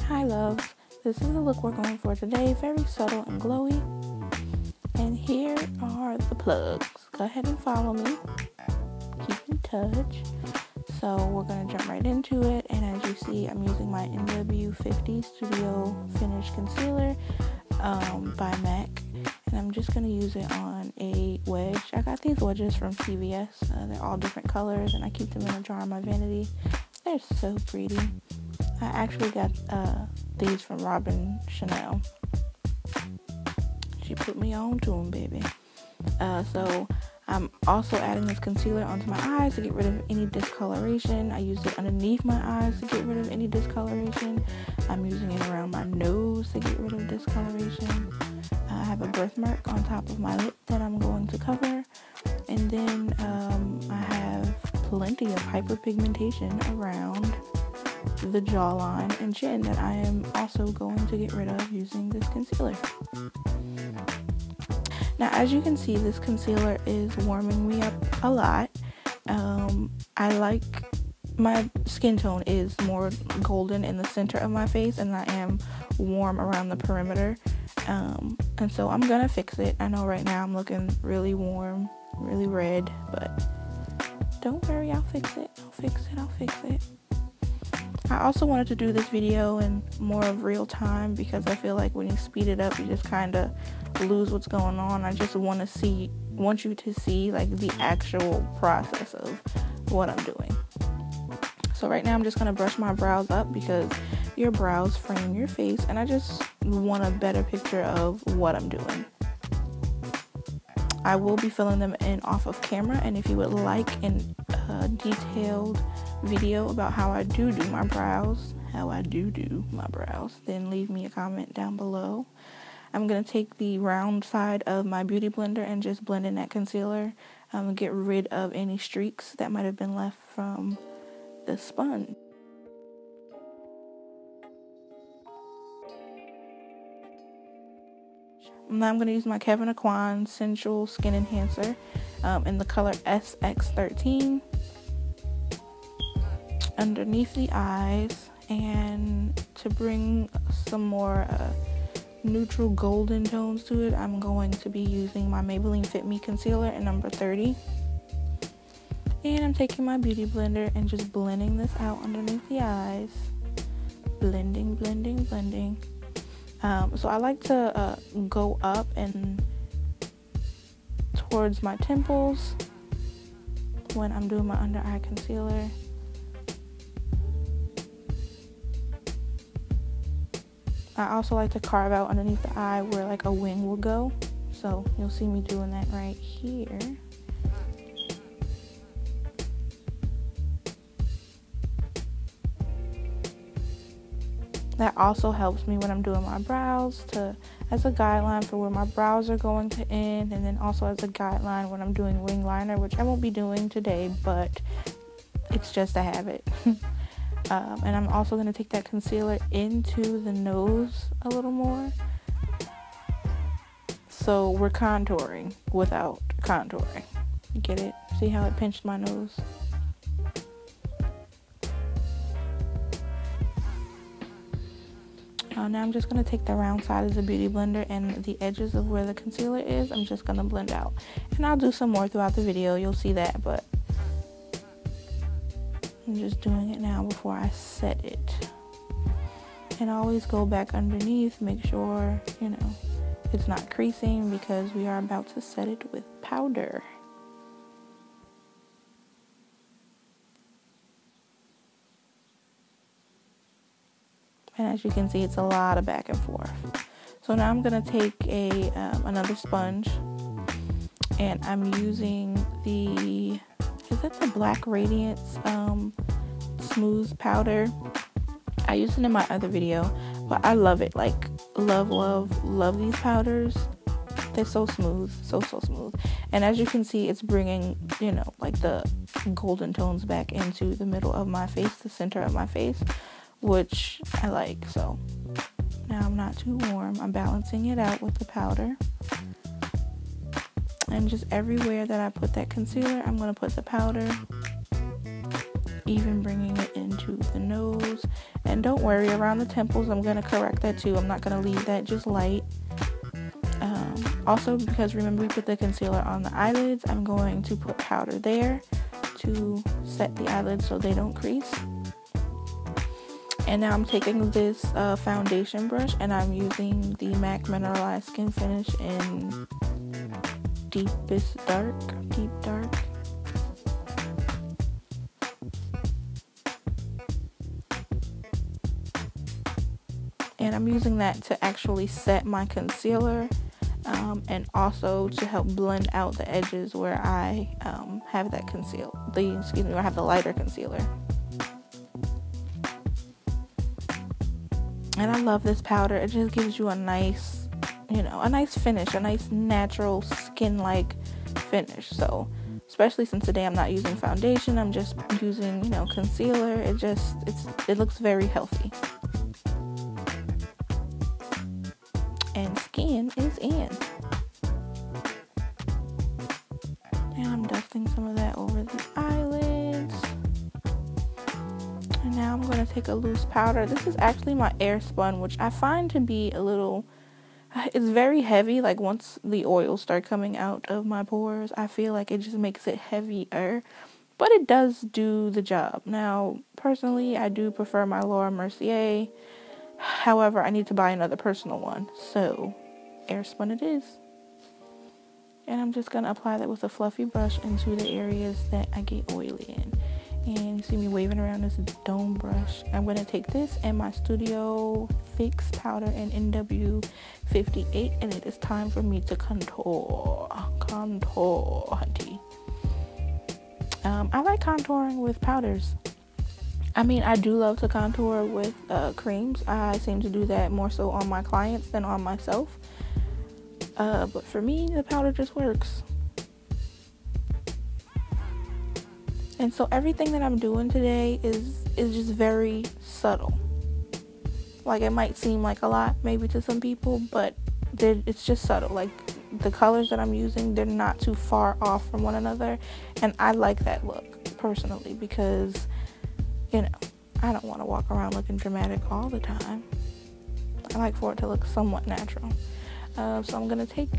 Hi loves, this is the look we're going for today, very subtle and glowy, and here are the plugs. Go ahead and follow me, keep in touch. So we're going to jump right into it, and as you see, I'm using my NW50 Studio Finish Concealer by MAC, and I'm just going to use it on a wedge. I got these wedges from CVS, they're all different colors, and I keep them in a jar in my vanity. They're so pretty. I actually got these from Robin Chanel. She put me on to them, baby. So I'm also adding this concealer onto my eyes to get rid of any discoloration. I used it underneath my eyes to get rid of any discoloration. I'm using it around my nose to get rid of discoloration. I have a birthmark on top of my lip that I'm going to cover. And then I have plenty of hyperpigmentation around the jawline and chin that I am also going to get rid of using this concealer. Now, as you can see, this concealer is warming me up a lot. I like my skin tone is more golden in the center of my face, and I am warm around the perimeter. And so I'm gonna fix it. I know right now I'm looking really warm, really red, but don't worry, I'll fix it. I'll fix it. I also wanted to do this video in more of real time because I feel like when you speed it up, you just kind of lose what's going on. I just want you to see like the actual process of what I'm doing. So right now I'm just going to brush my brows up because your brows frame your face, and I just want a better picture of what I'm doing. I will be filling them in off of camera, and if you would like a detailed video about how I do my brows, then leave me a comment down below. I'm going to take the round side of my beauty blender and just blend in that concealer, get rid of any streaks that might have been left from the sponge. Now I'm going to use my Kevyn Aucoin Sensual Skin Enhancer in the color SX13 underneath the eyes, and to bring some more neutral golden tones to it, I'm going to be using my Maybelline Fit Me Concealer in number 30. And I'm taking my beauty blender and just blending this out underneath the eyes. Blending. So I like to go up and towards my temples when I'm doing my under eye concealer. I also like to carve out underneath the eye where like a wing will go. So you'll see me doing that right here. That also helps me when I'm doing my brows as a guideline for where my brows are going to end, and then also as a guideline when I'm doing wing liner, which I won't be doing today, but it's just a habit. And I'm also going to take that concealer into the nose a little more. So we're contouring without contouring. Get it? See how it pinched my nose? Now I'm just going to take the round side of the beauty blender and the edges of where the concealer is. I'm just going to blend out. And I'll do some more throughout the video. You'll see that, but I'm just doing it now before I set it. And always go back underneath, make sure, it's not creasing because we are about to set it with powder. And as you can see, it's a lot of back and forth. So now I'm going to take another sponge, and I'm using is it the Black Radiance smooth powder? I used it in my other video, but I love it. Like, love these powders. They're so smooth, so smooth. And as you can see, it's bringing, like the golden tones back into the middle of my face, the center of my face, which I like. So now I'm not too warm. I'm balancing it out with the powder. And just everywhere that I put that concealer, I'm going to put the powder. even bringing it into the nose. And don't worry, around the temples, I'm going to correct that too. I'm not going to leave that just light. Also, because remember we put the concealer on the eyelids, I'm going to put powder there to set the eyelids so they don't crease. And now I'm taking this foundation brush and I'm using the MAC Mineralized Skin Finish in Deep Dark. And I'm using that to actually set my concealer, and also to help blend out the edges where I have that I have the lighter concealer. And I love this powder. It just gives you a nice, a nice finish, a nice natural skin-like finish. So, especially since today I'm not using foundation, I'm just using, concealer. It looks very healthy. And skin is in. And I'm dusting some of that over the eyelids. And now I'm going to take a loose powder. This is actually my Airspun, which I find to be it's very heavy. Like once the oils start coming out of my pores, I feel like it just makes it heavier. But it does do the job. Now, personally, I do prefer my Laura Mercier. However, I need to buy another personal one, so Airspun it is. And I'm just going to apply that with a fluffy brush into the areas that I get oily in. And you see me waving around this dome brush. I'm going to take this and my Studio Fix powder in NW58, and it is time for me to contour, hunty. I like contouring with powders. I do love to contour with creams. I seem to do that more so on my clients than on myself. But for me, the powder just works. And so everything that I'm doing today is just very subtle. Like, it might seem like a lot maybe to some people, but it's just subtle. Like, the colors that I'm using, they're not too far off from one another. And I like that look, personally, because I don't want to walk around looking dramatic all the time. I like for it to look somewhat natural. So I'm going to take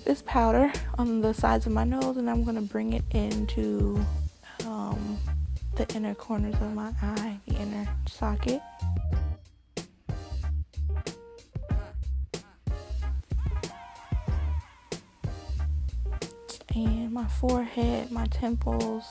this powder on the sides of my nose and I'm going to bring it into the inner corners of my eye, the inner socket. And my forehead, my temples,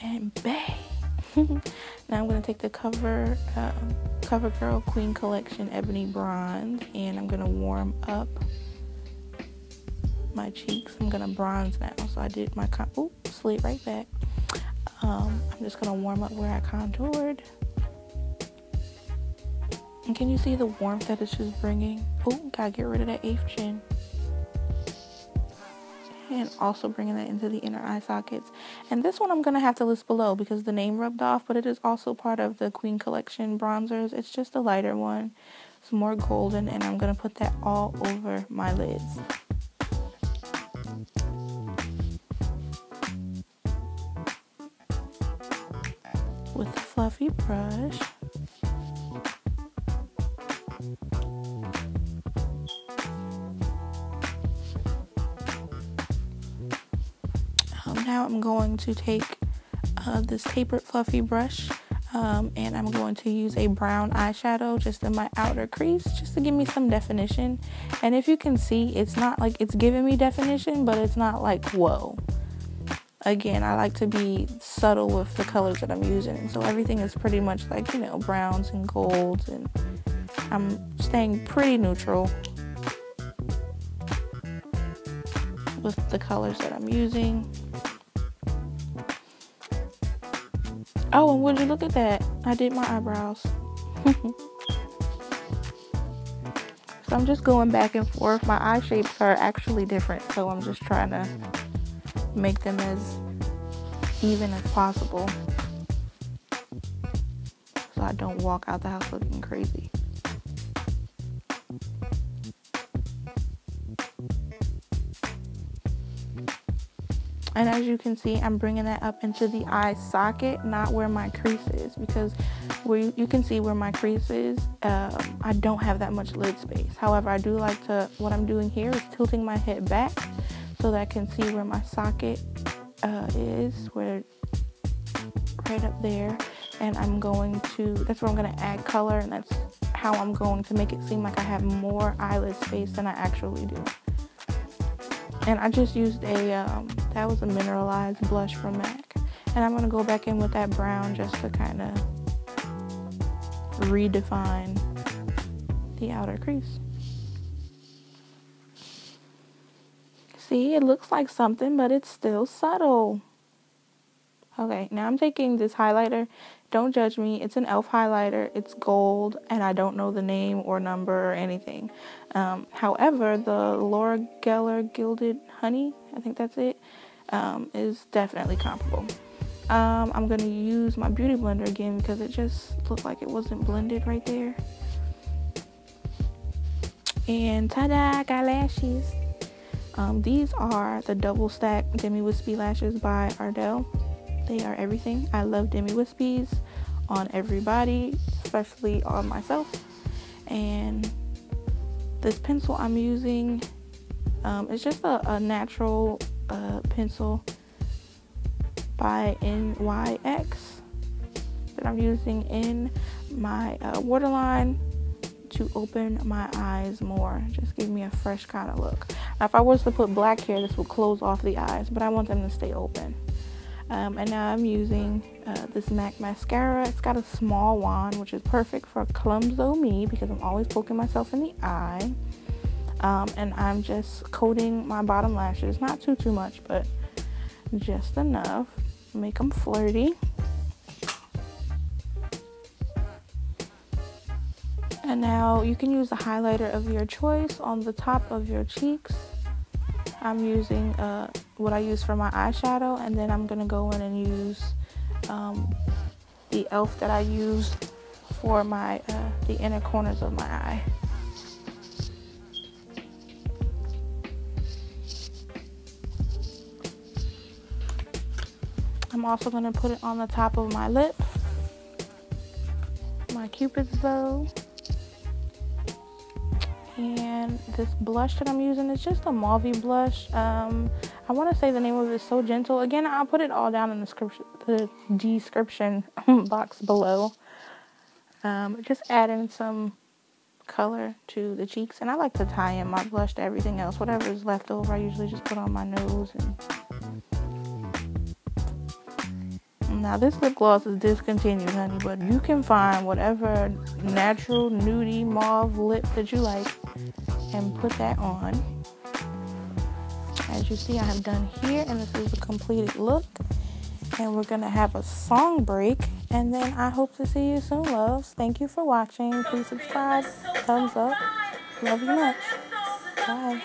and bang! Now I'm going to take the CoverGirl Queen Collection Ebony Bronze, and I'm going to warm up my cheeks. I'm going to bronze now, so I did my slid right back. I'm just going to warm up where I contoured. And can you see the warmth that it's just bringing? Gotta get rid of that 8th chin. And also bringing that into the inner eye sockets. And this one I'm going to have to list below because the name rubbed off, but it is also part of the Queen Collection bronzers. It's just a lighter one. It's more golden, and I'm going to put that all over my lids. With a fluffy brush. Now I'm going to take this tapered fluffy brush and I'm going to use a brown eyeshadow just in my outer crease just to give me some definition. And if you can see, it's not like it's giving me definition, but it's not like whoa. Again, I like to be subtle with the colors that I'm using, so everything is pretty much like, browns and golds, and I'm staying pretty neutral with the colors that I'm using. Oh, and would you look at that? I did my eyebrows. So I'm just going back and forth. My eye shapes are actually different, so I'm just trying to make them as even as possible so I don't walk out the house looking crazy. And as you can see, I'm bringing that up into the eye socket, not where my crease is, because where you can see where my crease is, I don't have that much lid space. However, I do like to, what I'm doing here is tilting my head back so that I can see where my socket is, where right up there. And I'm going to, that's where I'm going to add color, and that's how I'm going to make it seem like I have more eyelid space than I actually do. And I just used that was a mineralized blush from MAC. And I'm going to go back in with that brown just to kind of redefine the outer crease. See, it looks like something, but it's still subtle. Okay, now I'm taking this highlighter. Don't judge me. It's an e.l.f. highlighter. It's gold, and I don't know the name or number or anything. However, the Laura Geller Gilded Honey, I think that's it, is definitely comparable. I'm going to use my Beauty Blender again because it just looked like it wasn't blended right there. And ta-da, got lashes. These are the Double Stack Demi Wispy Lashes by Ardell. They are everything. I love Demi Wispies on everybody, especially on myself. And this pencil I'm using is just a natural pencil by NYX that I'm using in my waterline to open my eyes more. Just give me a fresh kind of look. Now, if I was to put black here, this would close off the eyes, but I want them to stay open. And now I'm using this MAC mascara. It's got a small wand, which is perfect for clumso me because I'm always poking myself in the eye. And I'm just coating my bottom lashes, not too much, but just enough to make them flirty. And now you can use the highlighter of your choice on the top of your cheeks. I'm using what I use for my eyeshadow, and then I'm going to go in and use the e.l.f. that I use for my the inner corners of my eye. I'm also going to put it on the top of my lip, my Cupid's bow. And this blush that I'm using is just a mauve blush. I want to say the name of it is So Gentle. Again, I'll put it all down in the description box below. Just adding some color to the cheeks. And I like to tie in my blush to everything else. Whatever is left over, I usually just put on my nose. Now, this lip gloss is discontinued, honey, but you can find whatever natural, nudie, mauve lip that you like and put that on. As you see, I have done here, and this is the completed look. And we're going to have a song break, and then I hope to see you soon, loves. Thank you for watching. Please subscribe, thumbs up. Love you much. Bye.